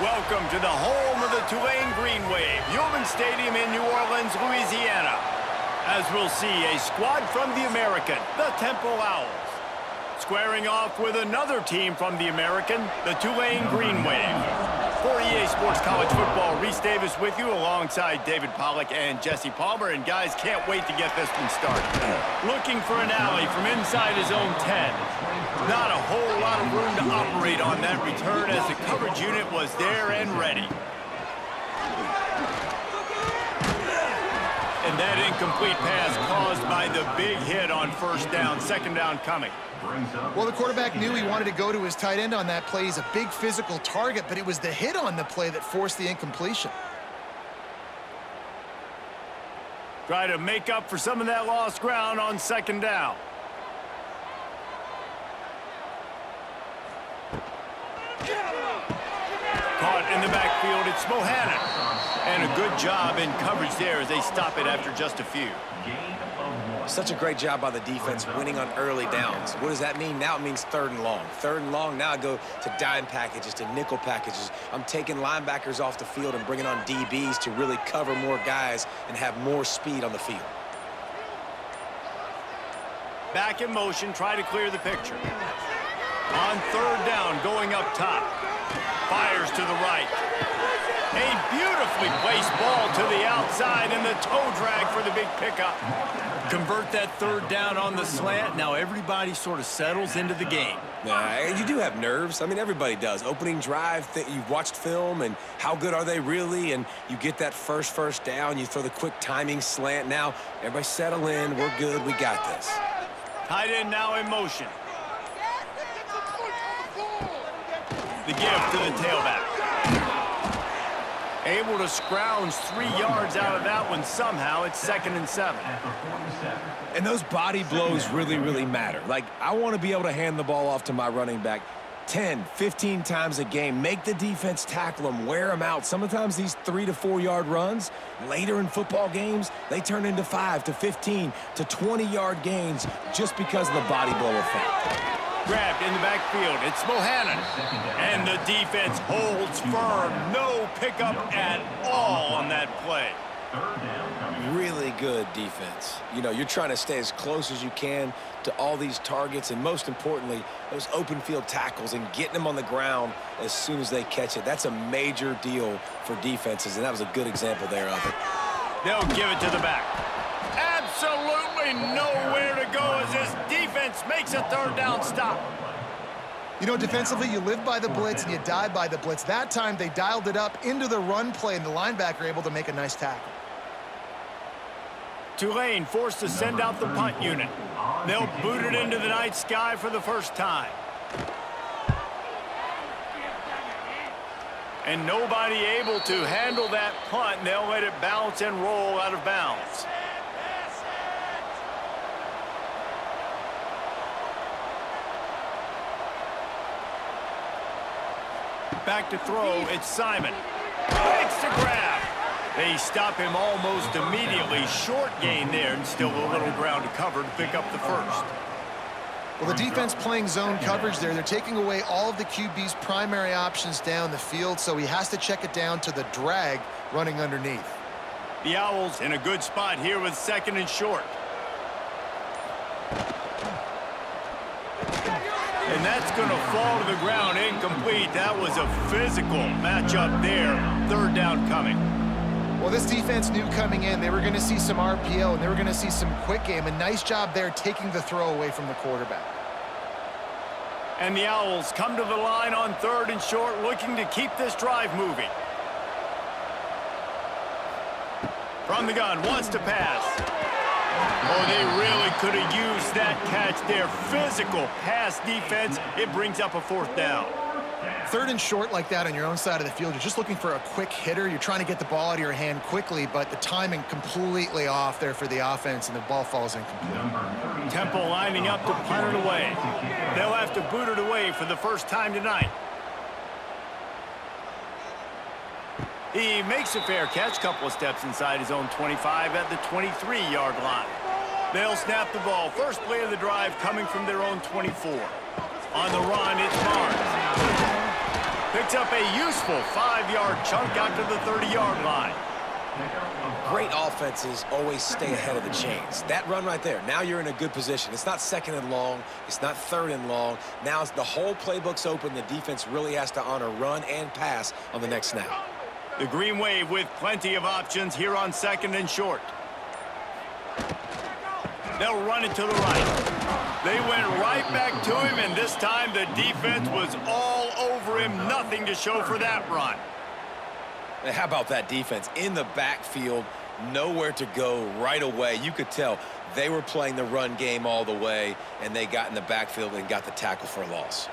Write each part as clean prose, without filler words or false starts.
Welcome to the home of the Tulane Green Wave, Human Stadium in New Orleans, Louisiana. As we'll see, a squad from the American, the Temple Owls. Squaring off with another team from the American, the Tulane Green Wave. For EA Sports College Football, Reese Davis with you alongside David Pollack and Jesse Palmer. And guys, can't wait to get this one started. Looking for an alley from inside his own 10. Not a whole lot of room to operate on that return as the coverage unit was there and ready. And that incomplete pass caused by the big hit on first down, second down coming. Well, the quarterback knew he wanted to go to his tight end on that play. He's a big physical target, but it was the hit on the play that forced the incompletion. Try to make up for some of that lost ground on second down. Caught in the backfield, it's Bohannon. And a good job in coverage there as they stop it after just a few. Such a great job by the defense winning on early downs. What does that mean? Now it means third and long. Third and long, now I go to dime packages, to nickel packages. I'm taking linebackers off the field and bringing on DBs to really cover more guys and have more speed on the field. Back in motion, try to clear the picture. On third down, going up top. Fires to the right. A beautifully placed ball to the outside and the toe drag for the big pickup. Convert that third down on the slant. Now everybody sort of settles into the game. Yeah, you do have nerves. I mean, everybody does. Opening drive, you've watched film, and how good are they really? And you get that first down. You throw the quick timing slant. Now, everybody settle in. We're good. We got this. Tight end now in motion. The give to the tailback. Able to scrounge 3 yards out of that one somehow. It's 2nd and 7. And those body blows really, really matter. Like, I want to be able to hand the ball off to my running back 10, 15 times a game. Make the defense tackle them, wear them out. Sometimes these 3 to 4 yard runs, later in football games, they turn into 5 to 15 to 20 yard gains just because of the body blow effect. Grabbed in the backfield. It's Bohannon. And the defense holds firm. No pickup at all on that play. Really good defense. You know, you're trying to stay as close as you can to all these targets, and most importantly, those open field tackles and getting them on the ground as soon as they catch it. That's a major deal for defenses, and that was a good example there of it. They'll give it to the back. Absolutely nowhere to go as this defense makes a third down stop. You know, defensively, you live by the blitz and you die by the blitz. That time, they dialed it up into the run play, and the linebacker able to make a nice tackle. Tulane forced to send out the punt unit. They'll boot it into the night sky for the first time. And nobody able to handle that punt, and they'll let it bounce and roll out of bounds. Back to throw, it's Simon. Makes the grab. They stop him almost immediately. Short gain there, and still a little ground to cover to pick up the first. Well, the defense playing zone coverage there. They're taking away all of the QB's primary options down the field, so he has to check it down to the drag running underneath. The Owls in a good spot here with 2nd and short. And that's going to fall to the ground incomplete. That was a physical matchup there. Third down coming. Well, this defense knew coming in they were going to see some RPO and they were going to see some quick game. A nice job there taking the throw away from the quarterback. And the Owls come to the line on 3rd and short, looking to keep this drive moving. From the gun, wants to pass. Oh, they really could have used that catch there. Physical pass defense. It brings up a 4th down. 3rd and short like that on your own side of the field. You're just looking for a quick hitter. You're trying to get the ball out of your hand quickly, but the timing completely off there for the offense, and the ball falls incomplete. Temple lining up to punt it away. They'll have to boot it away for the first time tonight. He makes a fair catch, couple of steps inside his own 25 at the 23-yard line. They'll snap the ball. First play of the drive coming from their own 24. On the run, it's Barnes. Picks up a useful 5-yard chunk out to the 30-yard line. Great offenses always stay ahead of the chains. That run right there, now you're in a good position. It's not second and long. It's not third and long. Now the whole playbook's open. The defense really has to honor run and pass on the next snap. The Green Wave with plenty of options here on second and short. They'll run it to the right. They went right back to him, and this time the defense was all over him. Nothing to show for that run. And how about that defense? In the backfield, nowhere to go right away. You could tell they were playing the run game all the way, and they got in the backfield and got the tackle for a loss.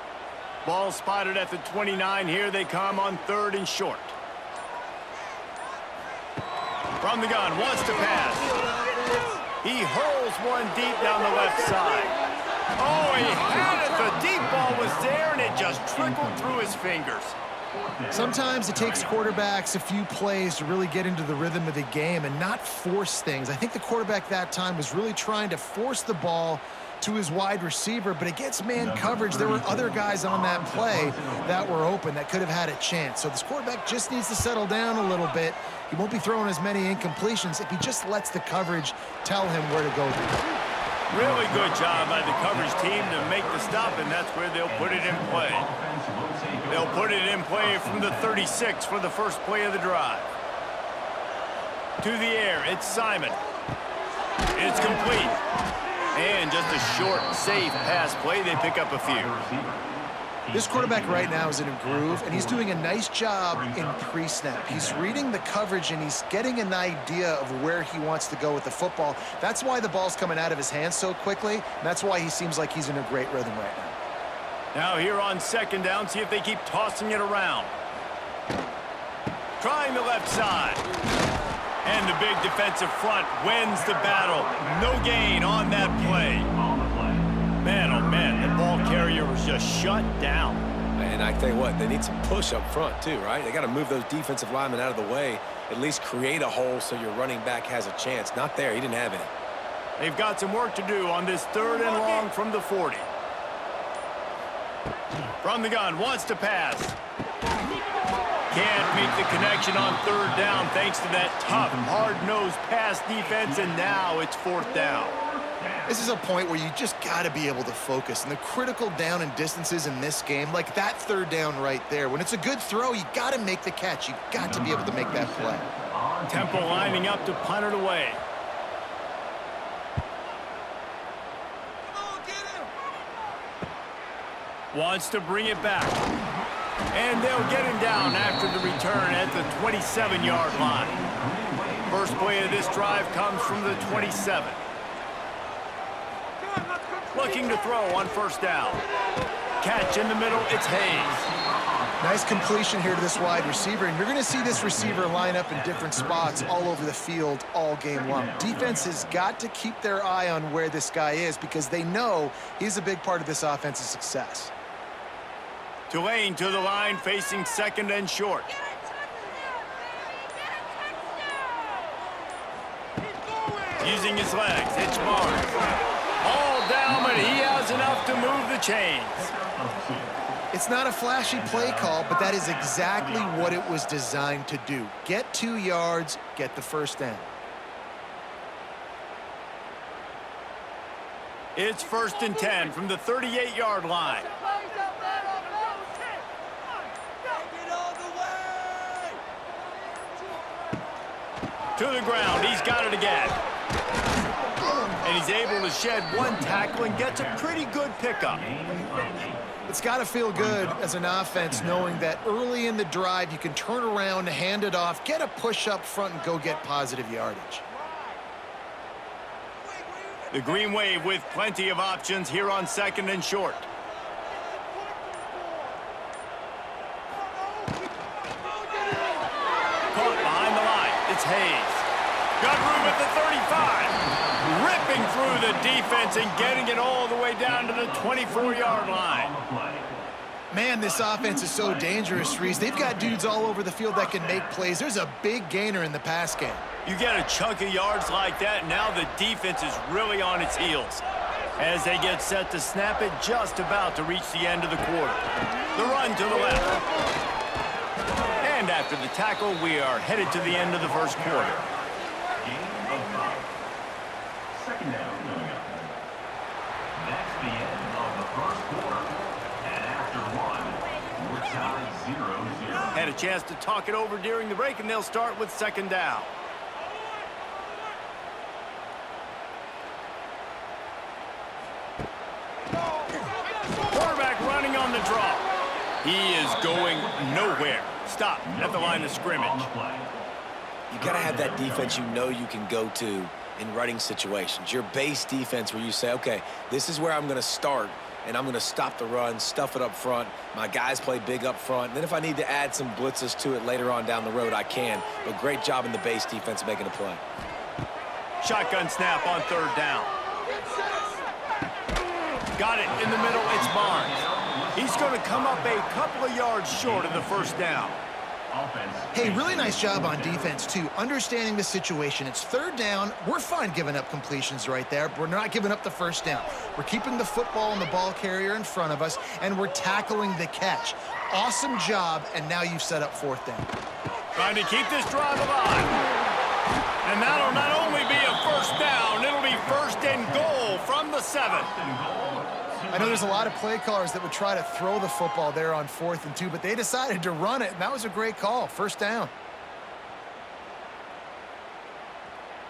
Ball spotted at the 29. Here they come on third and short. From the gun, wants to pass. He hurls one deep down the left side. Oh, he had it. The deep ball was there, and it just trickled through his fingers. Sometimes it takes quarterbacks a few plays to really get into the rhythm of the game and not force things. I think the quarterback that time was really trying to force the ball to his wide receiver, but against man coverage, there were other guys on that play that were open that could have had a chance. So this quarterback just needs to settle down a little bit. He won't be throwing as many incompletions if he just lets the coverage tell him where to go. Really good job by the coverage team to make the stop, and that's where they'll put it in play. They'll put it in play from the 36 for the first play of the drive. To the air, it's Simon. It's complete. And just a short, safe pass play. They pick up a few. This quarterback right now is in a groove, and he's doing a nice job in pre-snap. He's reading the coverage, and he's getting an idea of where he wants to go with the football. That's why the ball's coming out of his hands so quickly, and that's why he seems like he's in a great rhythm right now. Now here on second down, see if they keep tossing it around. Trying the left side. And the big defensive front wins the battle. No gain on that play. Man, oh man, the ball carrier was just shut down. And I tell you what, they need some push up front too, right? They got to move those defensive linemen out of the way, at least create a hole so your running back has a chance. Not there, he didn't have any. They've got some work to do on this third and long from the 40. From the gun, wants to pass. Can't make the connection on third down thanks to that tough, hard-nosed pass defense, and now it's fourth down. This is a point where you just got to be able to focus. And the critical down and distances in this game, like that third down right there, when it's a good throw, you got to make the catch. You got to be able to make that play. Temple lining up to punt it away. Wants to bring it back. And they'll get him down after the return at the 27-yard line. First play of this drive comes from the 27. Looking to throw on first down. Catch in the middle, it's Hayes. Nice completion here to this wide receiver, and you're going to see this receiver line up in different spots all over the field all game long. Defense has got to keep their eye on where this guy is because they know he's a big part of this offense's success. Tulane to the line, facing second and short. Using his legs, it's Barnes. All down, but he has enough to move the chains. It's not a flashy play call, but that is exactly what it was designed to do. Get 2 yards, get the first down. It's first and 10 from the 38-yard line. To the ground, he's got it again. And he's able to shed one tackle and gets a pretty good pickup. It's got to feel good as an offense knowing that early in the drive you can turn around, hand it off, get a push up front, and go get positive yardage. The Green Wave with plenty of options here on second and short. Caught behind the line. It's Hayes. Got room at the 35. Ripping through the defense and getting it all the way down to the 24-yard line. Man, this offense is so dangerous, Reese. They've got dudes all over the field that can make plays. There's a big gainer in the pass game. You get a chunk of yards like that, now the defense is really on its heels. As they get set to snap it, just about to reach the end of the quarter. The run to the left. And after the tackle, we are headed to the end of the first quarter. Second down coming up. That's the end of the first quarter. And after one, we're tied 0-0. Had a chance to talk it over during the break, and they'll start with second down. Quarterback running on the draw. He is going nowhere. Stop at the line of scrimmage. You got to have that defense you know you can go to in running situations. Your base defense where you say, okay, this is where I'm going to start, and I'm going to stop the run, stuff it up front. My guys play big up front. Then if I need to add some blitzes to it later on down the road, I can. But great job in the base defense making a play. Shotgun snap on third down. Got it in the middle. It's Barnes. He's going to come up a couple of yards short of the first down. Hey, really nice job on defense, too. Understanding the situation. It's third down. We're fine giving up completions right there. But we're not giving up the first down. We're keeping the football and the ball carrier in front of us, and we're tackling the catch. Awesome job, and now you've set up fourth down. Trying to keep this drive alive. And that'll not only be a first down, it'll be first and goal from the 7. I know there's a lot of play callers that would try to throw the football there on 4th and 2, but they decided to run it, and that was a great call. First down.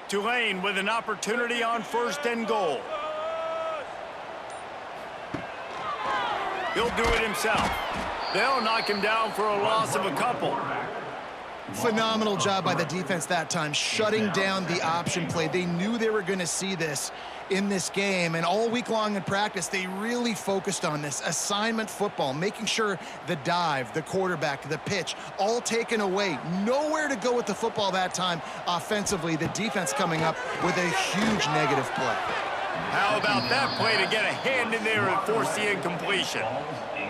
Tulane with an opportunity on first and goal. He'll do it himself. They'll knock him down for a loss of a couple. Phenomenal job by the defense that time, shutting down the option play. They knew they were going to see this in this game, and all week long in practice, they really focused on this assignment football, making sure the dive, the quarterback, the pitch, all taken away. Nowhere to go with the football that time offensively. The defense coming up with a huge negative play. How about that play to get a hand in there and force the incompletion?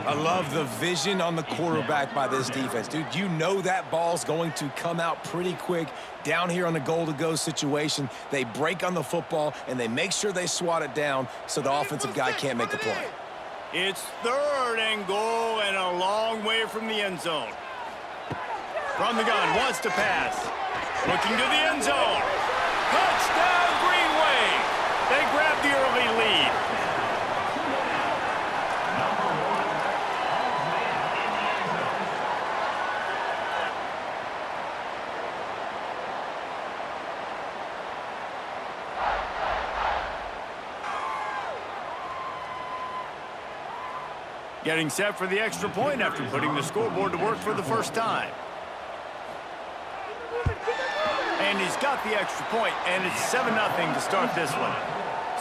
I love the vision on the quarterback by this defense. Dude, you know that ball's going to come out pretty quick. Down here on the goal-to-go situation, they break on the football, and they make sure they swat it down so the offensive guy can't make a play. It's third and goal and a long way from the end zone. From the gun, wants to pass. Looking to the end zone. Touchdown, Green Wave. They grab the early lead. Getting set for the extra point after putting the scoreboard to work for the first time. And he's got the extra point, and it's 7-0 to start this one.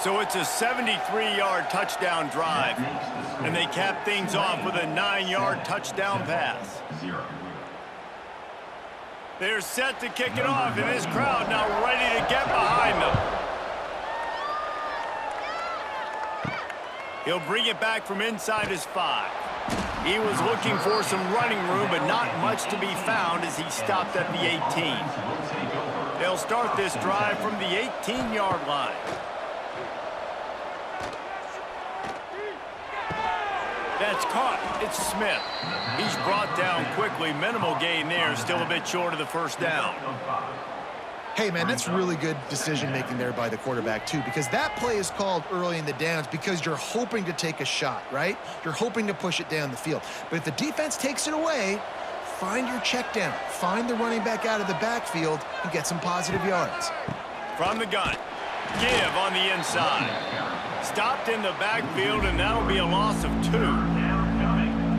So it's a 73-yard touchdown drive, and they cap things off with a 9-yard touchdown pass. They're set to kick it off, and this crowd now ready to get behind them. He'll bring it back from inside his 5. He was looking for some running room, but not much to be found as he stopped at the 18. They'll start this drive from the 18-yard line. That's caught. It's Smith. He's brought down quickly. Minimal gain there. Still a bit short of the first down. Hey, man, that's really good decision-making there by the quarterback, too, because that play is called early in the downs because you're hoping to take a shot, right? You're hoping to push it down the field. But if the defense takes it away, find your check down. Find the running back out of the backfield and get some positive yards. From the gun. Give on the inside. Stopped in the backfield, and that'll be a loss of 2.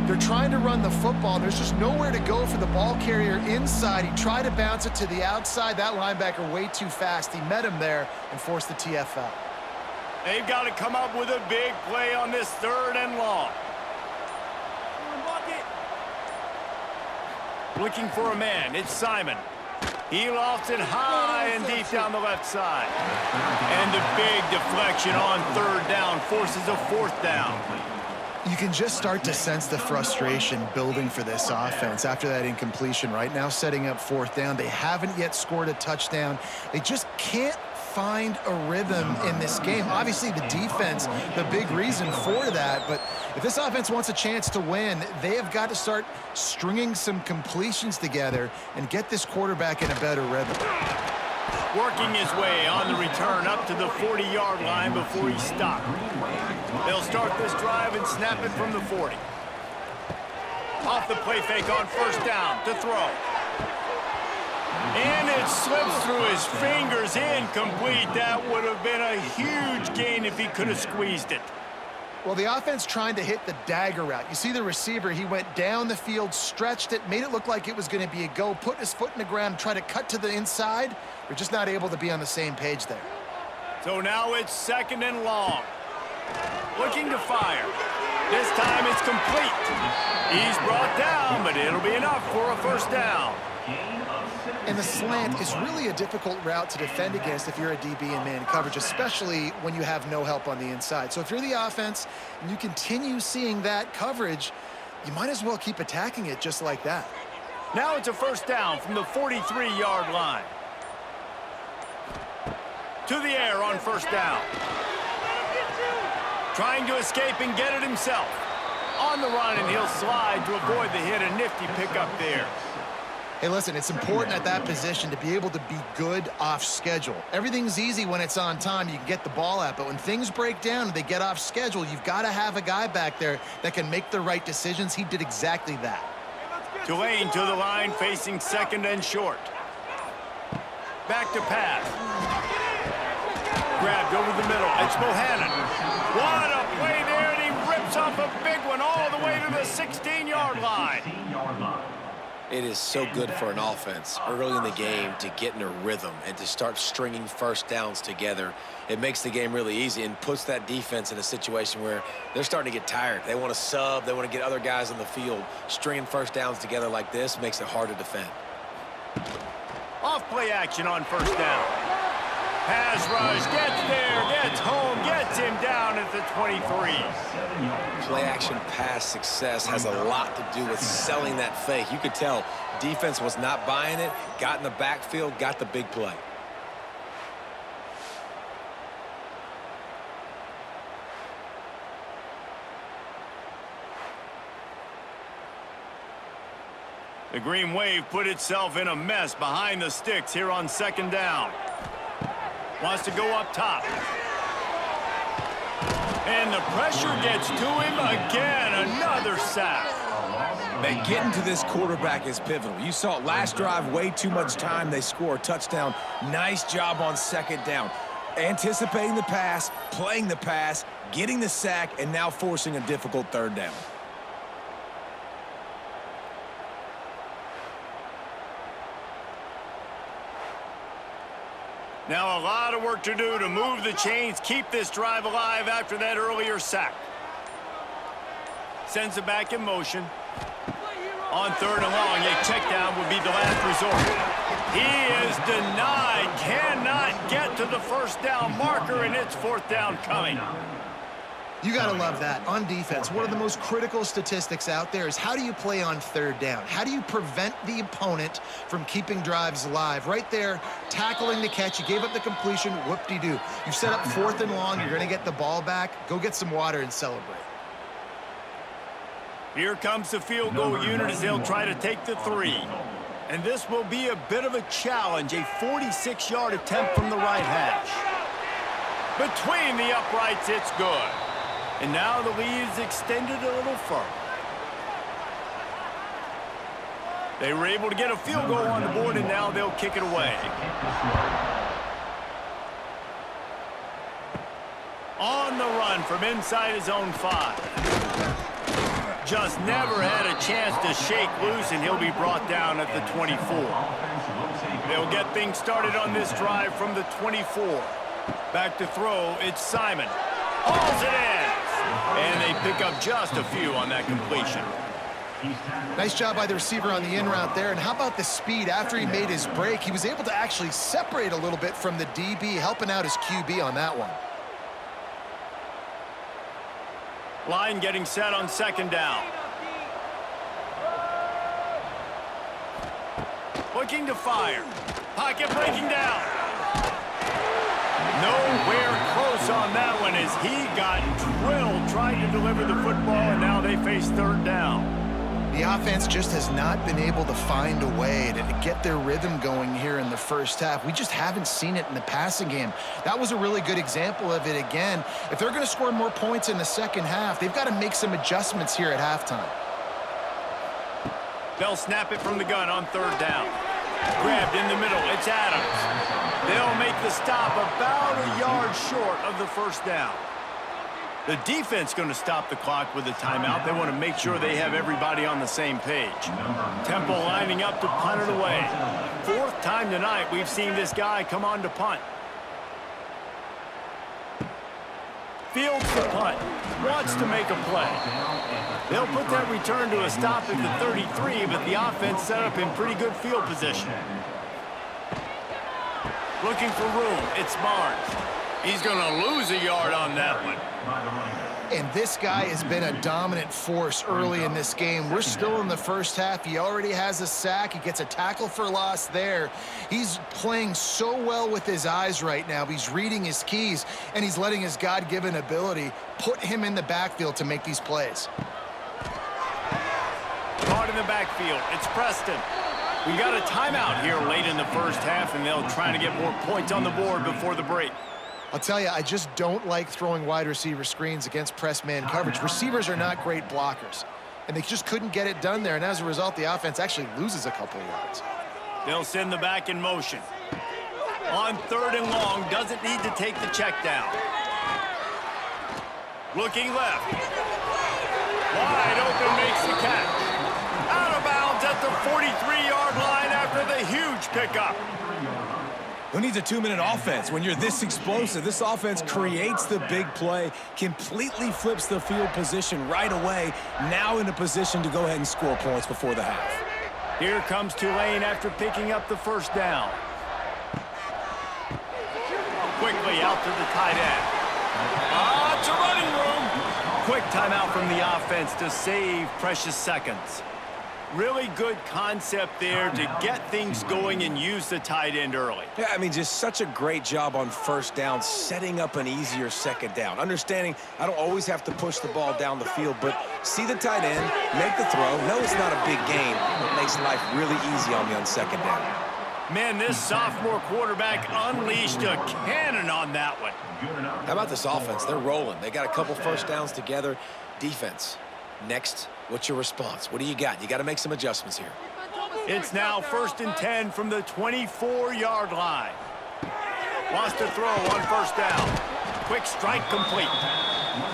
They're trying to run the football. There's just nowhere to go for the ball carrier inside. He tried to bounce it to the outside. That linebacker way too fast. He met him there and forced the TFL. They've got to come up with a big play on this third and long. Looking for a man. It's Simon. He lofts it high and deep down the left side. And the big deflection on third down forces a fourth down. You can just start to sense the frustration building for this offense after that incompletion right now, setting up fourth down. They haven't yet scored a touchdown. They just can't find a rhythm in this game. Obviously, the defense, the big reason for that, but if this offense wants a chance to win, they have got to start stringing some completions together and get this quarterback in a better rhythm. Working his way on the return up to the 40-yard line before he stopped. They'll start this drive and snap it from the 40. Off the play fake on first down to throw. And it slips through his fingers, incomplete. That would have been a huge gain if he could have squeezed it. Well, the offense trying to hit the dagger route. You see the receiver, he went down the field, stretched it, made it look like it was going to be a go, put his foot in the ground, try to cut to the inside. We're just not able to be on the same page there. So now it's 2nd and long. Looking to fire. This time it's complete. He's brought down, but it'll be enough for a first down. And the slant is really a difficult route to defend against if you're a DB in man coverage, especially when you have no help on the inside. So if you're the offense and you continue seeing that coverage, you might as well keep attacking it just like that. Now it's a first down from the 43-yard line. To the air on first down. Trying to escape and get it himself. On the run, and he'll slide to avoid the hit. A nifty pickup there. Hey, listen, it's important at that position to be able to be good off schedule. Everything's easy when it's on time. You can get the ball out. But when things break down and they get off schedule, you've got to have a guy back there that can make the right decisions. He did exactly that. Tulane to the line, facing 2nd and short. Back to pass. Grabbed over the middle. It's Bohannon. What a play there, and he rips off a big one all the way to the 16-yard line. It is so good for an offense early in the game to get in a rhythm and to start stringing first downs together. It makes the game really easy and puts that defense in a situation where they're starting to get tired. They want to sub. They want to get other guys on the field. Stringing first downs together like this makes it hard to defend. Off play action on first down. Pass rush, gets there, gets home, gets him down at the 23. Play action pass success has a lot to do with selling that fake. You could tell defense was not buying it, got in the backfield, got the big play. The Green Wave put itself in a mess behind the sticks here on 2nd down. Wants to go up top. And the pressure gets to him again. Another sack. Man, getting to this quarterback is pivotal. You saw it last drive, way too much time. They score a touchdown. Nice job on 2nd down. Anticipating the pass, playing the pass, getting the sack, and now forcing a difficult 3rd down. Now a lot of work to do to move the chains, keep this drive alive after that earlier sack. Sends it back in motion. On 3rd and long, a check down would be the last resort. He is denied, cannot get to the first down marker, and it's 4th down coming. You got to love that. On defense, one of the most critical statistics out there is how do you play on 3rd down? How do you prevent the opponent from keeping drives alive? Right there, tackling the catch. You gave up the completion. Whoop-de-doo. You set up 4th and long. You're going to get the ball back. Go get some water and celebrate. Here comes the field goal unit as they'll try to take the 3. And this will be a bit of a challenge, a 46-yard attempt from the right hash. Between the uprights, it's good. And now the lead is extended a little further. They were able to get a field goal on the board, and now they'll kick it away. On the run from inside his own 5. Just never had a chance to shake loose, and he'll be brought down at the 24. They'll get things started on this drive from the 24. Back to throw, it's Simon. Hauls it in. And they pick up just a few on that completion. Nice job by the receiver on the in route there. And how about the speed? After he made his break, he was able to actually separate a little bit from the DB, helping out his QB on that one. Line getting set on 2nd down. Looking to fire. Pocket breaking down. Nowhere close on that one as he got drilled trying to deliver the football, and now they face third down. The offense just has not been able to find a way to get their rhythm going here in the first half. We just haven't seen it in the passing game. That was a really good example of it again. If they're going to score more points in the second half, they've got to make some adjustments here at halftime. They'll snap it from the gun on third down. Grabbed in the middle. It's Adams. They'll make the stop about a yard short of the first down. The defense going to stop the clock with a timeout. They want to make sure they have everybody on the same page. Temple lining up to punt it away. Fourth time tonight we've seen this guy come on to punt. Fields the punt. Wants to make a play. They'll put that return to a stop at the 33, but the offense set up in pretty good field position. Looking for room. It's Barnes. He's going to lose a yard on that one. And this guy has been a dominant force early in this game. We're still in the first half. He already has a sack. He gets a tackle for loss there. He's playing so well with his eyes right now. He's reading his keys, and he's letting his God-given ability put him in the backfield to make these plays. Caught in the backfield. It's Preston. We got a timeout here late in the first half, and they'll try to get more points on the board before the break. I'll tell you, I just don't like throwing wide receiver screens against press man coverage. Receivers are not great blockers, and they just couldn't get it done there, and as a result, the offense actually loses a couple of yards. They'll send the back in motion. On third and long, doesn't need to take the check down. Looking left. Wide open, makes the catch. Out of bounds at the 43-yard line after the huge pickup. Who needs a 2-minute offense? When you're this explosive, this offense creates the big play, completely flips the field position right away, now in a position to go ahead and score points before the half. Here comes Tulane after picking up the first down. Quickly out to the tight end. It's a running room. Quick timeout from the offense to save precious seconds. Really good concept there to get things going and use the tight end early. Yeah, I mean, just such a great job on first down, setting up an easier second down. Understanding I don't always have to push the ball down the field, but see the tight end, make the throw. No, it's not a big gain. It makes life really easy on me on second down. Man, this sophomore quarterback unleashed a cannon on that one. How about this offense? They're rolling. They got a couple first downs together. Defense. Next, what's your response? What do you got? You got to make some adjustments here. It's now 1st and 10 from the 24-yard line. Lost a throw on first down. Quick strike complete.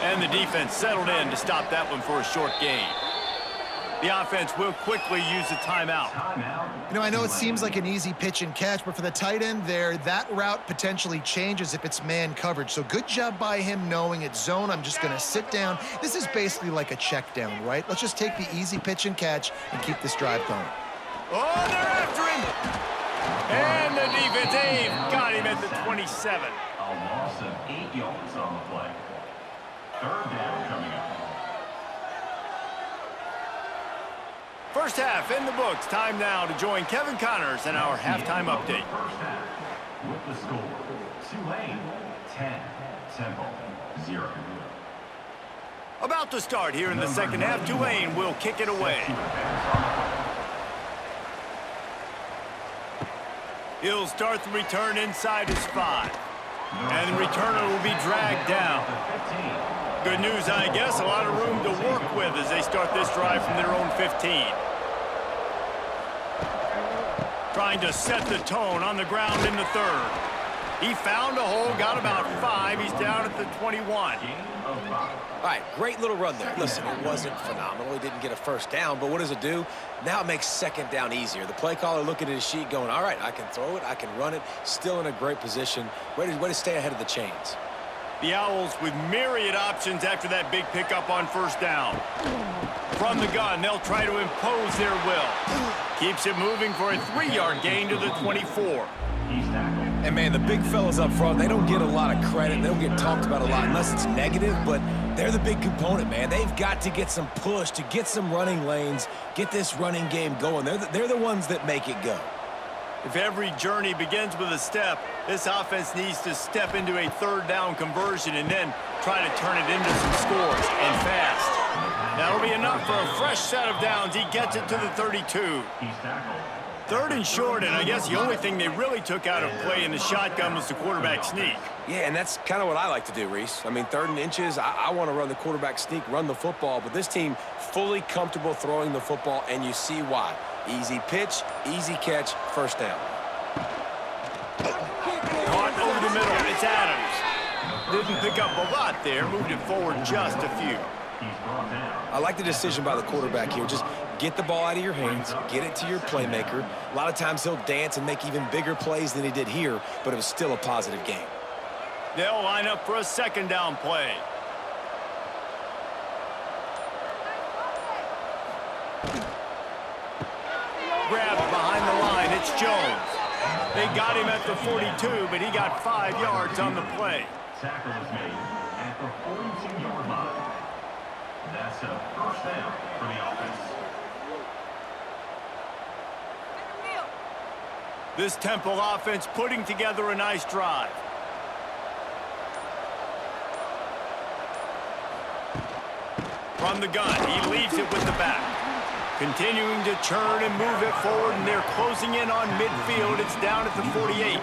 And the defense settled in to stop that one for a short gain. The offense will quickly use a timeout. You know, I know it seems like an easy pitch and catch, but for the tight end there, that route potentially changes if it's man coverage. So good job by him knowing it's zone. I'm just going to sit down. This is basically like a check down, right? Let's just take the easy pitch and catch and keep this drive going. Oh, they're after him. And the defense got him at the 27. A loss of 8 yards on the play. Third down coming up. First half in the books. Time now to join Kevin Connors in our halftime update. First half with the score: Tulane 10, Temple 0. About to start here in the second half. Tulane will kick it away. He'll start the return inside his 5. And the returner will be dragged down. Good news, I guess. A lot of room to work with as they start this drive from their own 15. Trying to set the tone on the ground in the third. He found a hole, got about 5. He's down at the 21. All right, great little run there. Listen, it wasn't phenomenal. He didn't get a first down, but what does it do? Now it makes second down easier. The play caller looking at his sheet going, all right, I can throw it, I can run it, still in a great position, ready to stay ahead of the chains. The Owls with myriad options after that big pickup on first down. From the gun, they'll try to impose their will. Keeps it moving for a 3-yard gain to the 24. And, man, the big fellas up front, they don't get a lot of credit. They don't get talked about a lot unless it's negative, but they're the big component, man. They've got to get some push, to get some running lanes, get this running game going. They're the ones that make it go. If every journey begins with a step, this offense needs to step into a third down conversion and then try to turn it into some scores, and fast. That'll be enough for a fresh set of downs. He gets it to the 32. Third and short, and I guess the only thing they really took out of play in the shotgun was the quarterback sneak. Yeah, and that's kind of what I like to do, Reese. I mean, 3rd and inches, I want to run the quarterback sneak, run the football, but this team fully comfortable throwing the football, and you see why. Easy pitch, easy catch, first down. Caught over the middle, it's Adams. Didn't pick up a lot there, moved it forward just a few. I like the decision by the quarterback here. Just get the ball out of your hands, get it to your playmaker. A lot of times he'll dance and make even bigger plays than he did here, but it was still a positive game. They'll line up for a 2nd down play. Grabbed behind the line, it's Jones. They got him at the 42, but he got 5 yards on the play. Tackle is made at the 42-yard line. That's a first down for the offense. This Temple offense putting together a nice drive. From the gun, he leaves it with the back. Continuing to churn and move it forward, and they're closing in on midfield. It's down at the 48.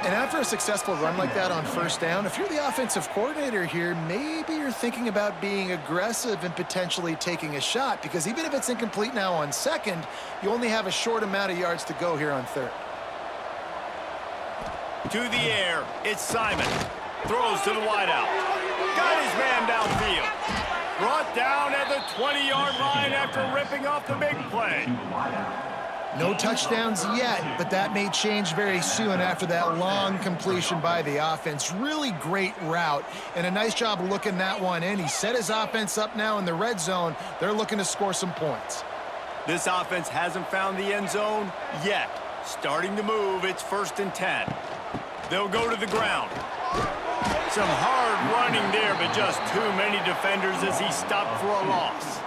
And after a successful run like that on 1st down, if you're the offensive coordinator here, maybe you're thinking about being aggressive and potentially taking a shot, because even if it's incomplete now on 2nd, you only have a short amount of yards to go here on 3rd. To the air, it's Simon. Throws to the wideout. Got his man downfield. Brought down at the 20-yard line after ripping off the big play. No touchdowns yet, but that may change very soon after that long completion by the offense. Really great route, and a nice job of looking that one in. He set his offense up now in the red zone. They're looking to score some points. This offense hasn't found the end zone yet. Starting to move, it's 1st and 10. They'll go to the ground. Some hard running there, but just too many defenders as he stopped for a loss.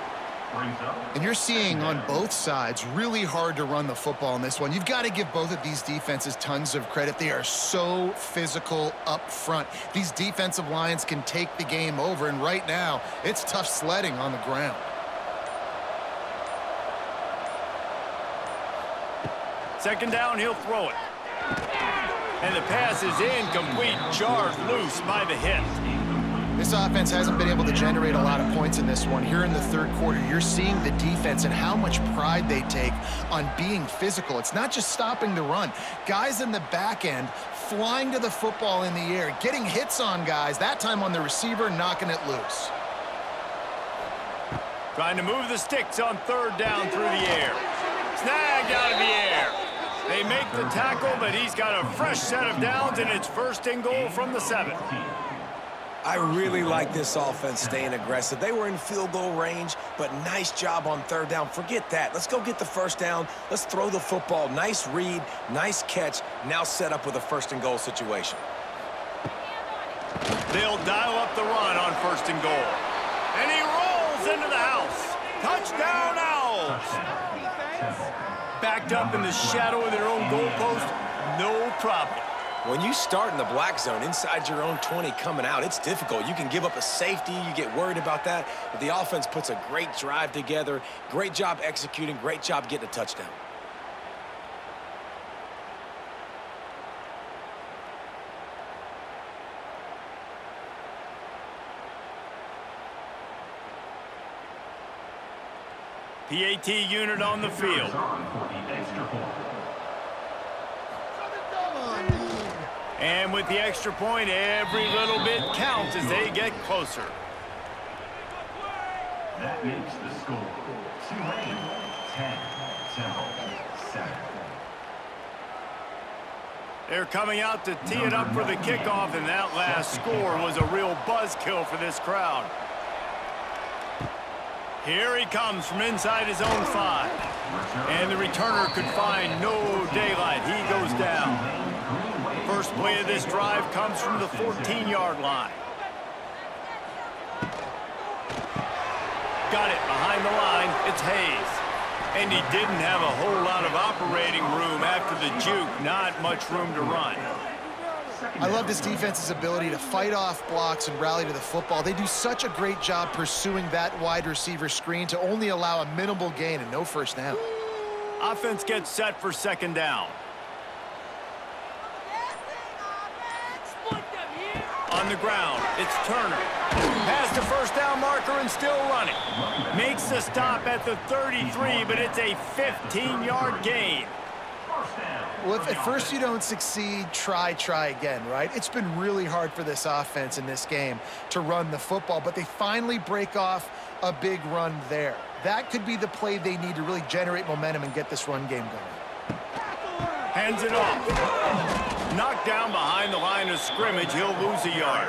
And you're seeing on both sides really hard to run the football in this one. You've got to give both of these defenses tons of credit. They are so physical up front. These defensive lines can take the game over, and right now it's tough sledding on the ground. Second down, he'll throw it. And the pass is incomplete, jarred loose by the hit. This offense hasn't been able to generate a lot of points in this one. Here in the 3rd quarter, you're seeing the defense and how much pride they take on being physical. It's not just stopping the run. Guys in the back end flying to the football in the air, getting hits on guys, that time on the receiver, knocking it loose. Trying to move the sticks on 3rd down through the air. Snagged out of the air. They make the tackle, but he's got a fresh set of downs, and it's 1st and goal from the 7. I really like this offense staying aggressive. They were in field goal range, but nice job on 3rd down. Forget that. Let's go get the 1st down. Let's throw the football. Nice read, nice catch. Now set up with a 1st and goal situation. They'll dial up the run on 1st and goal. And he rolls into the house. Touchdown, Owls. Backed up in the shadow of their own goalpost, no problem. When you start in the black zone inside your own 20 coming out, it's difficult. You can give up a safety. You get worried about that. But the offense puts a great drive together. Great job executing. Great job getting a touchdown. PAT unit on the field. And with the extra point, every little bit counts as they get closer. That makes the score Tulane 10, Temple 7. They're coming out to tee it up for the kickoff, and that last score was a real buzzkill for this crowd. Here he comes from inside his own 5. And the returner could find no daylight. He goes down. First play of this drive comes from the 14-yard line. Got it behind the line. It's Hayes. And he didn't have a whole lot of operating room after the juke. Not much room to run. I love this defense's ability to fight off blocks and rally to the football. They do such a great job pursuing that wide receiver screen to only allow a minimal gain and no first down. Offense gets set for second down. On the ground, it's Turner. Past the first down marker and still running. Makes the stop at the 33, but it's a 15-yard gain. Well, if at first you don't succeed, try again, right? It's been really hard for this offense in this game to run the football, but they finally break off a big run there. That could be the play they need to really generate momentum and get this run game going. Hands it off. Knocked down behind the line of scrimmage. He'll lose a yard.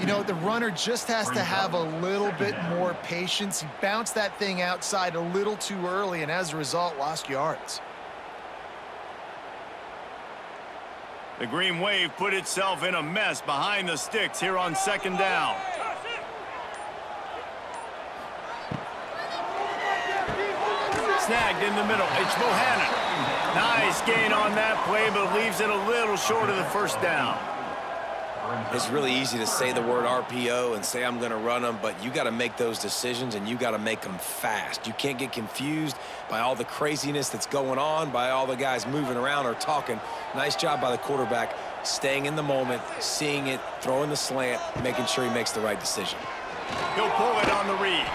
You know, the runner just has to have a little bit more patience. He bounced that thing outside a little too early, and as a result, lost yards. The Green Wave put itself in a mess behind the sticks here on second down. Snagged in the middle. It's Bohannon. Nice gain on that play, but leaves it a little short of the first down. It's really easy to say the word RPO and say I'm going to run them, but you got to make those decisions and you got to make them fast. You can't get confused by all the craziness that's going on, by all the guys moving around or talking. Nice job by the quarterback, staying in the moment, seeing it, throwing the slant, making sure he makes the right decision. He'll pull it on the read.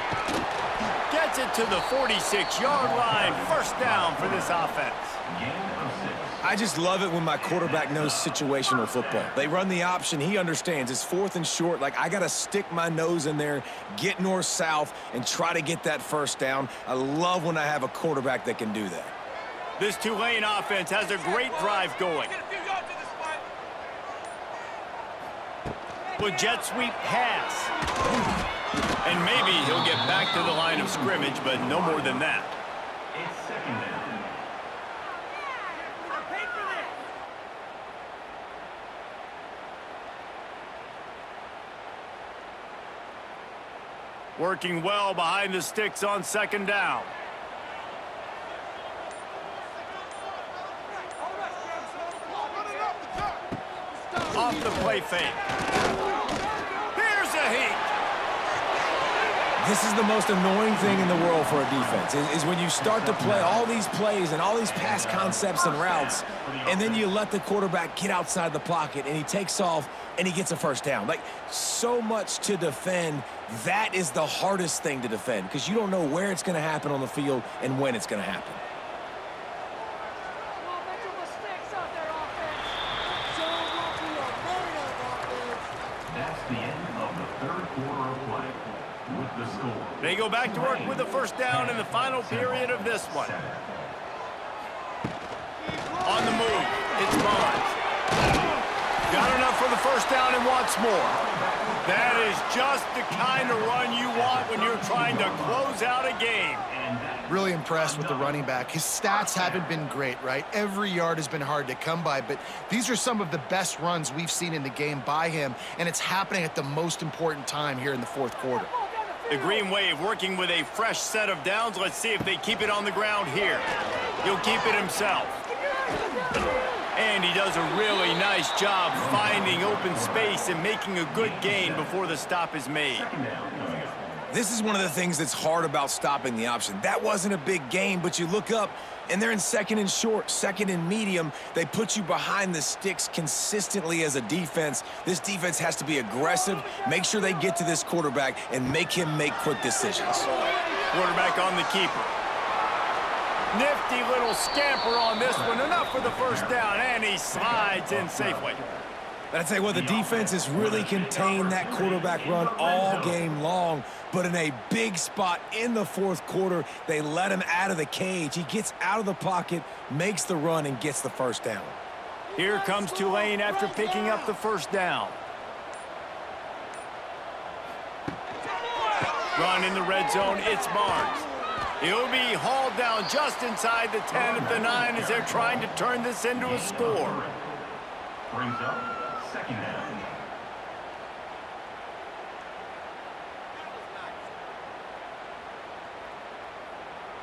Gets it to the 46-yard line. First down for this offense. I just love it when my quarterback knows situational football. They run the option. He understands. It's fourth and short. Like, I got to stick my nose in there, get north-south, and try to get that first down. I love when I have a quarterback that can do that. This Tulane offense has a great drive going. With jet sweep pass. And maybe he'll get back to the line of scrimmage, but no more than that. It's second down. Working well behind the sticks on second down. Off the play fake. Here's a heat. This is the most annoying thing in the world for a defense, is when you start to play all these plays and all these pass concepts and routes, and then you let the quarterback get outside the pocket, and he takes off, and he gets a first down. Like, so much to defend. That is the hardest thing to defend, because you don't know where it's going to happen on the field and when it's going to happen. That's the end of the third quarter of play. With the score. They go back to work with the first down in the final period of this one. On the move, it's Barnes. Got enough for the first down and wants more. That is just the kind of run you want when you're trying to close out a game. Really impressed with the running back. His stats haven't been great, right? Every yard has been hard to come by, but these are some of the best runs we've seen in the game by him, and it's happening at the most important time here in the fourth quarter. The Green Wave working with a fresh set of downs. Let's see if they keep it on the ground here. He'll keep it himself. And he does a really nice job finding open space and making a good gain before the stop is made. This is one of the things that's hard about stopping the option. That wasn't a big gain, but you look up, and they're in second and short, second and medium. They put you behind the sticks consistently as a defense. This defense has to be aggressive, make sure they get to this quarterback, and make him make quick decisions. Quarterback on the keeper. Nifty little scamper on this one. Enough for the first down, and he slides in safely. But I tell you what, the defense has really contained that quarterback run all game long. But in a big spot in the fourth quarter, they let him out of the cage. He gets out of the pocket, makes the run, and gets the first down. Here comes Tulane after picking up the first down. Run in the red zone, it's Barnes. He'll be hauled down just inside the 10 at the 9 as they're trying to turn this into a score. Brings up second down.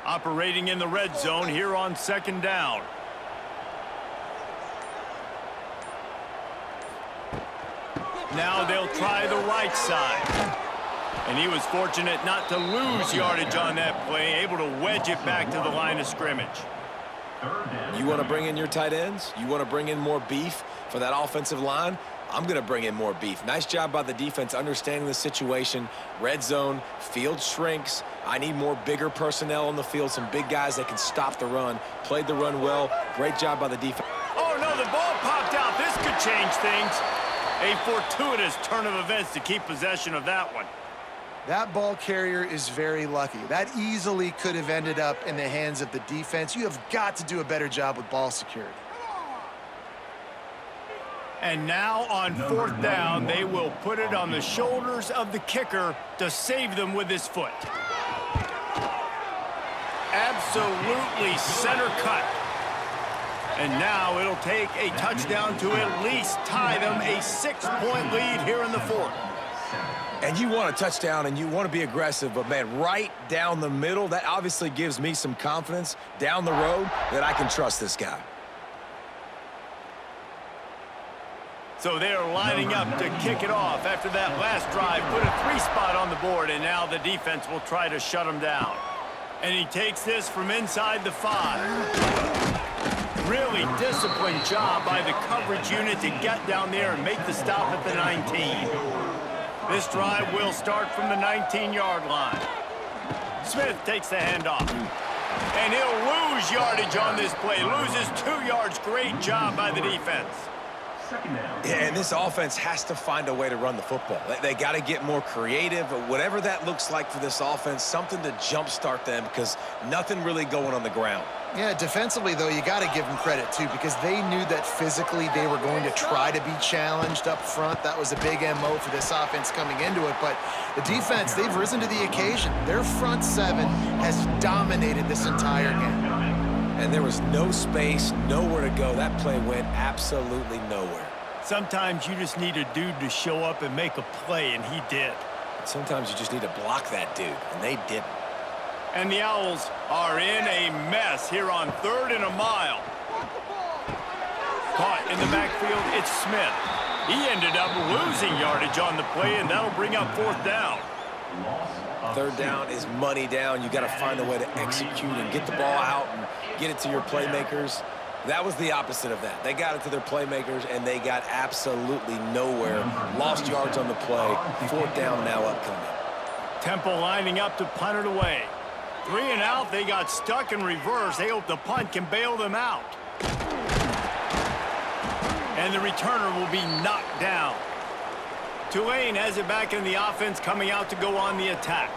Operating in the red zone here on 2nd down. Now they'll try the right side. And he was fortunate not to lose yardage on that play, able to wedge it back to the line of scrimmage. You want to bring in your tight ends? You want to bring in more beef for that offensive line? I'm going to bring in more beef. Nice job by the defense understanding the situation. Red zone, field shrinks. I need more bigger personnel on the field, some big guys that can stop the run. Played the run well. Great job by the defense. Oh, no, the ball popped out. This could change things. A fortuitous turn of events to keep possession of that one. That ball carrier is very lucky. That easily could have ended up in the hands of the defense. You have got to do a better job with ball security. And now on 4th down, they will put it on the shoulders of the kicker to save them with his foot. Absolutely center cut. And now it'll take a touchdown to at least tie them a 6-point lead here in the 4th. And you want a touchdown and you want to be aggressive, but man, right down the middle, that obviously gives me some confidence down the road that I can trust this guy. So they're lining up to kick it off after that last drive. Put a 3-spot on the board, and now the defense will try to shut him down. And he takes this from inside the 5. Really disciplined job by the coverage unit to get down there and make the stop at the 19. This drive will start from the 19-yard line. Smith takes the handoff. And he'll lose yardage on this play. Loses 2 yards. Great job by the defense. Yeah, and this offense has to find a way to run the football. They got to get more creative, whatever that looks like for this offense, something to jumpstart them because nothing really going on the ground. Yeah, defensively, though, you got to give them credit, too, because they knew that physically they were going to try to be challenged up front. That was a big MO for this offense coming into it. But the defense, they've risen to the occasion. Their front 7 has dominated this entire game. And there was no space, nowhere to go. That play went absolutely nowhere. Sometimes you just need a dude to show up and make a play, and he did. Sometimes you just need to block that dude, and they didn't. And the Owls are in a mess here on 3rd and a mile. Caught in the backfield, it's Smith. He ended up losing yardage on the play, and that'll bring up 4th down. 3rd down is money down. You got to find a way to execute and get the ball out and get it to your playmakers. That was the opposite of that. They got it to their playmakers, and they got absolutely nowhere. Lost yards on the play. 4th down now upcoming. Temple lining up to punt it away. 3 and out, they got stuck in reverse. They hope the punt can bail them out. And the returner will be knocked down. Tulane has it back in the offense, coming out to go on the attack.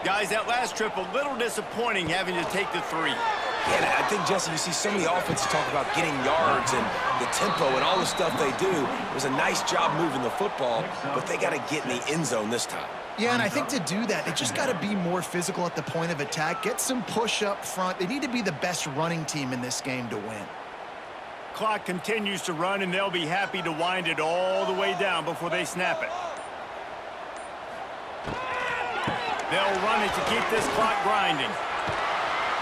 Guys, that last trip, a little disappointing having to take the 3. Yeah, and I think, Jesse, you see so many offenses talk about getting yards and the tempo and all the stuff they do. It was a nice job moving the football, but they got to get in the end zone this time. Yeah, and I think to do that, they just got to be more physical at the point of attack, get some push up front. They need to be the best running team in this game to win. Clock continues to run, and they'll be happy to wind it all the way down before they snap it. They'll run it to keep this clock grinding.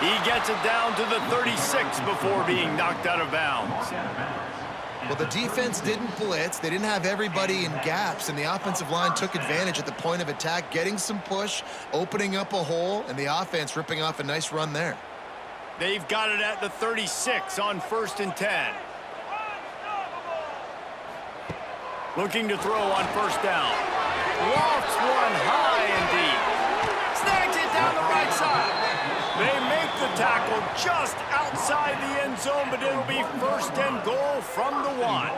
He gets it down to the 36 before being knocked out of bounds. Well, the defense didn't blitz. They didn't have everybody in gaps, and the offensive line took advantage at the point of attack, getting some push, opening up a hole, and the offense ripping off a nice run there. They've got it at the 36 on 1st and 10. Looking to throw on 1st down. Lofts one high and deep. Snags it down the right side. They make the tackle just outside the end zone, but it'll be 1st and goal from the 1.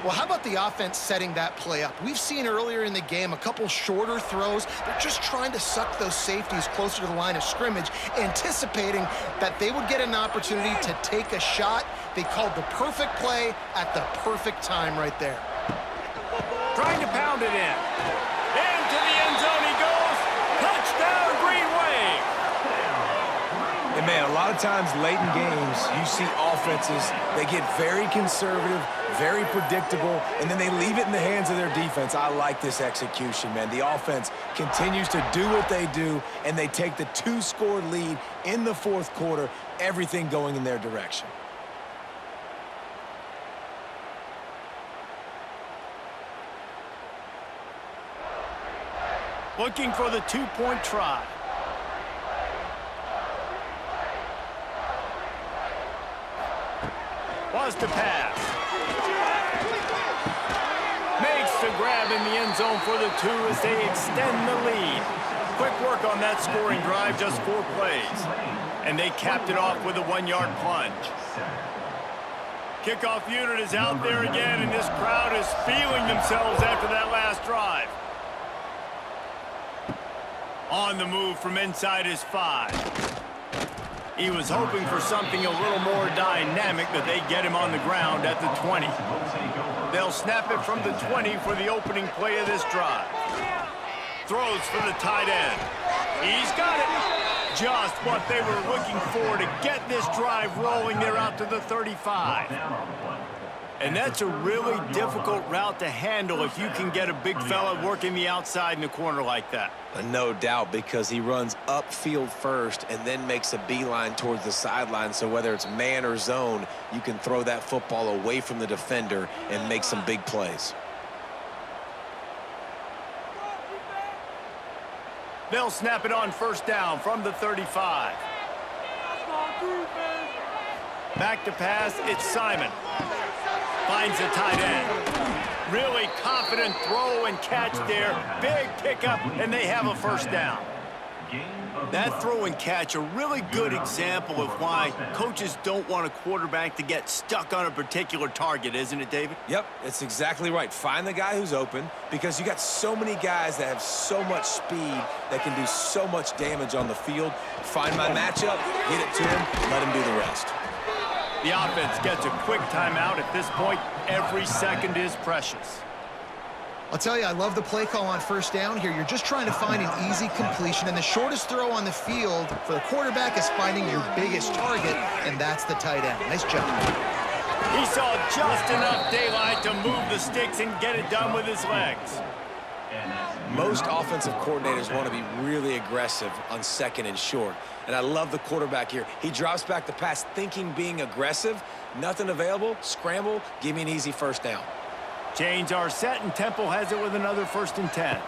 Well, how about the offense setting that play up? We've seen earlier in the game a couple shorter throws. They're just trying to suck those safeties closer to the line of scrimmage, anticipating that they would get an opportunity to take a shot. They called the perfect play at the perfect time right there. Trying to pound it in. Into the end zone he goes. Touchdown, Green Wave. And man, a lot lot of times late in games, you see offenses, they get very conservative, very predictable, and then they leave it in the hands of their defense. I like this execution, man. The offense continues to do what they do, and they take the 2-score lead in the fourth quarter, everything going in their direction. Looking for the 2-point try. Was to pass. Makes the grab in the end zone for the 2 as they extend the lead. Quick work on that scoring drive, just 4 plays. And they capped it off with a 1-yard plunge. Kickoff unit is out there again, and this crowd is feeling themselves after that last drive. On the move from inside his 5. He was hoping for something a little more dynamic, but they get him on the ground at the 20. They'll snap it from the 20 for the opening play of this drive. Throws for the tight end. He's got it. Just what they were looking for to get this drive rolling. They're out to the 35. And that's a really difficult route to handle if you can get a big fella working the outside in the corner like that. No doubt, because he runs upfield first and then makes a beeline towards the sideline. So whether it's man or zone, you can throw that football away from the defender and make some big plays. They'll snap it on first down from the 35. Back to pass, it's Simon. Finds the tight end. Really confident throw and catch there. Big pickup, and they have a first down. That throw and catch, a really good example of why coaches don't want a quarterback to get stuck on a particular target, isn't it, David? Yep, it's exactly right. Find the guy who's open, because you got so many guys that have so much speed that can do so much damage on the field. Find my matchup, get it to him, let him do the rest. The offense gets a quick timeout. At this point, every second is precious. I'll tell you, I love the play call on first down here. You're just trying to find an easy completion, and the shortest throw on the field for the quarterback is finding your biggest target, and that's the tight end. Nice job. He saw just enough daylight to move the sticks and get it done with his legs. Most offensive coordinators want to be really aggressive on second and short. And I love the quarterback here. He drops back the pass thinking being aggressive. Nothing available. Scramble. Give me an easy first down. Chains are set, and Temple has it with another 1st and 10.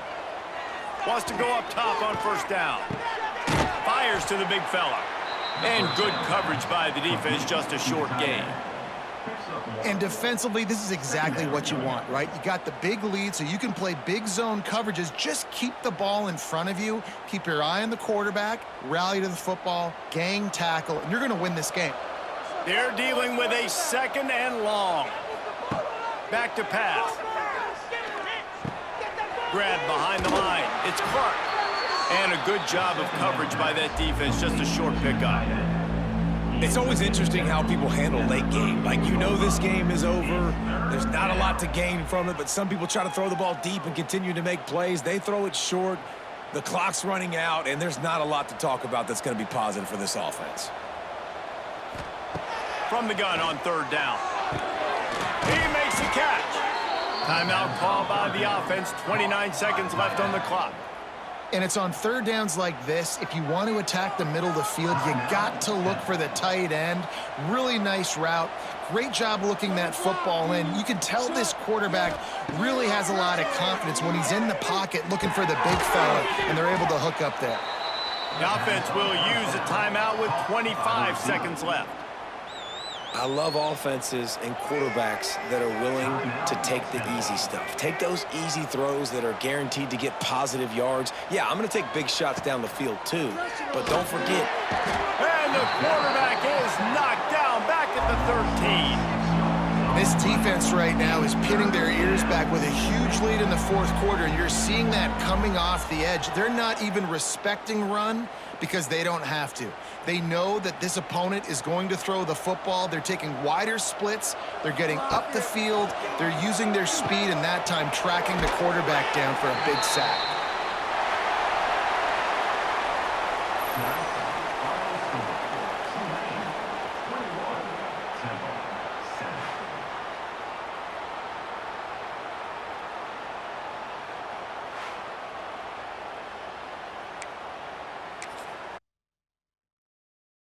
Wants to go up top on first down. Fires to the big fella. And good coverage by the defense, just a short gain. And defensively, this is exactly what you want, right? You got the big lead, so you can play big zone coverages. Just keep the ball in front of you. Keep your eye on the quarterback. Rally to the football. Gang tackle. And you're going to win this game. They're dealing with a 2nd and long. Back to pass. Grab behind the line. It's Clark. And a good job of coverage by that defense. Just a short pickup. It's always interesting how people handle late game. Like, you know this game is over. There's not a lot to gain from it, but some people try to throw the ball deep and continue to make plays. They throw it short. The clock's running out, and there's not a lot to talk about that's going to be positive for this offense. From the gun on 3rd down. He makes the catch. Timeout called by the offense. 29 seconds left on the clock. And it's on 3rd downs like this. If you want to attack the middle of the field, you got to look for the tight end. Really nice route. Great job looking that football in. You can tell this quarterback really has a lot of confidence when he's in the pocket looking for the big fella, and they're able to hook up there. The offense will use a timeout with 25 seconds left. I love offenses and quarterbacks that are willing to take the easy stuff. Take those easy throws that are guaranteed to get positive yards. Yeah, I'm going to take big shots down the field too, but don't forget. And the quarterback is knocked down back at the 13. This defense right now is pinning their ears back with a huge lead in the 4th quarter, and you're seeing that coming off the edge. They're not even respecting run because they don't have to. They know that this opponent is going to throw the football. They're taking wider splits. They're getting up the field. They're using their speed, and that time tracking the quarterback down for a big sack.